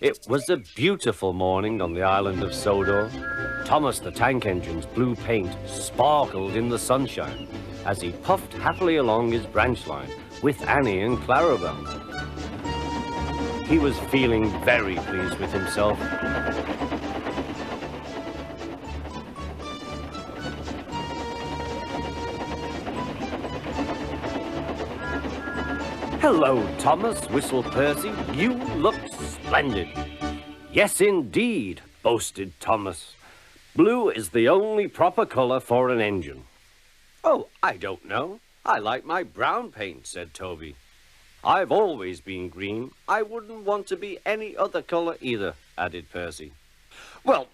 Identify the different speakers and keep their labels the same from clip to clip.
Speaker 1: It was a beautiful morning on the island of Sodor. Thomas the Tank Engine's blue paint sparkled in the sunshine as he puffed happily along his branch line with Annie and Clarabelle. He was feeling very pleased with himself. "Hello, Thomas," whistled Percy. "You look splendid." "Yes, indeed," boasted Thomas. "Blue is the only proper color for an engine." "Oh, I don't know. I like my brown paint," said Toby. "I've always been green. I wouldn't want to be any other color either," added Percy. Well,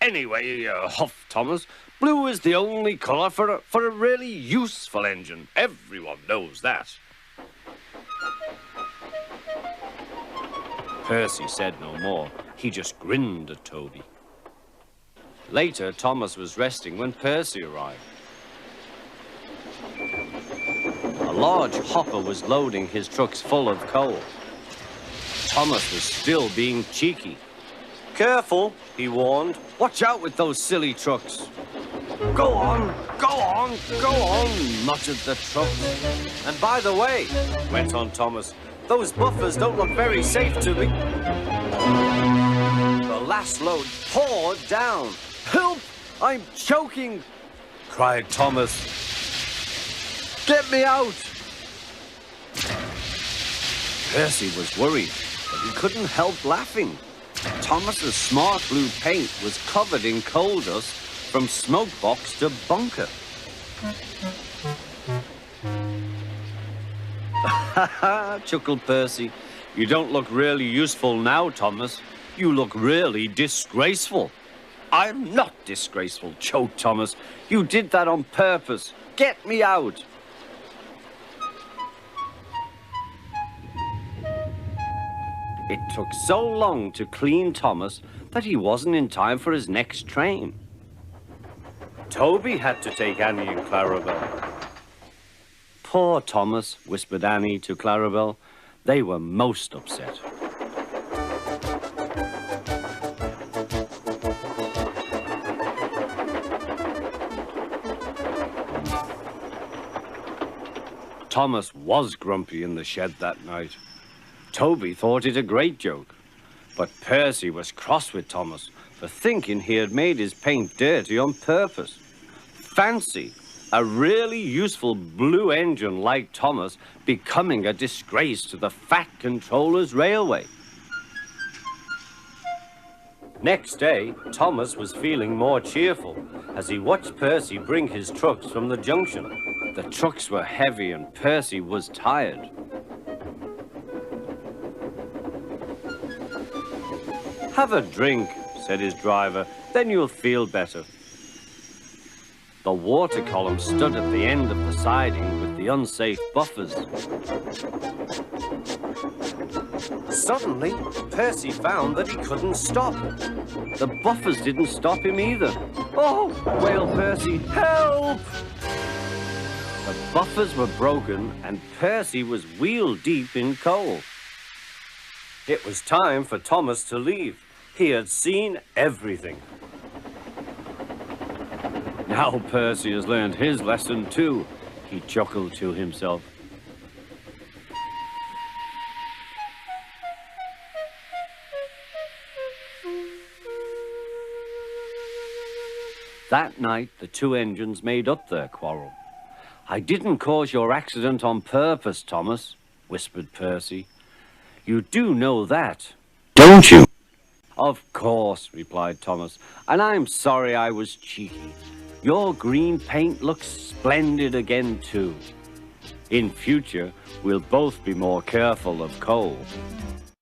Speaker 1: anyway, huffed Thomas, "blue is the only color for a really useful engine. Everyone knows that." Percy said no more. He just grinned at Toby. Later, Thomas was resting when Percy arrived. A large hopper was loading his trucks full of coal. Thomas was still being cheeky. "Careful," he warned. "Watch out with those silly trucks." Go on, go on, go on," muttered the trucks. "And by the way," went on Thomas, "those buffers don't look very safe to me." The last load poured down. "Help! I'm choking!" cried Thomas. "Get me out!" Percy was worried, but he couldn't help laughing. Thomas's smart blue paint was covered in coal dust from smoke box to bunker. "Ha ha," chuckled Percy. "You don't look really useful now, Thomas. You look really disgraceful." "I'm not disgraceful," choked Thomas. "You did that on purpose. Get me out." It took so long to clean Thomas that he wasn't in time for his next train. Toby had to take Annie and Clarabelle. "Poor Thomas," whispered Annie to Clarabelle. They were most upset. Thomas was grumpy in the shed that night. Toby thought it a great joke, but Percy was cross with Thomas for thinking he had made his paint dirty on purpose. Fancy a really useful blue engine like Thomas becoming a disgrace to the Fat Controller's railway. Next day, Thomas was feeling more cheerful as he watched Percy bring his trucks from the junction. The trucks were heavy and Percy was tired. "Have a drink," said his driver, "then you'll feel better." The water column stood at the end of the siding with the unsafe buffers. Suddenly, Percy found that he couldn't stop. The buffers didn't stop him either. "Oh!" wailed Percy. "Help!" The buffers were broken and Percy was wheel-deep in coal. It was time for Thomas to leave. He had seen everything. "Now Percy has learned his lesson too," he chuckled to himself. That night, the two engines made up their quarrel. "I didn't cause your accident on purpose, Thomas," whispered Percy. "You do know that, don't you?" "Of course," replied Thomas, "and I'm sorry I was cheeky. Your green paint looks splendid again, too. In future, we'll both be more careful of coal."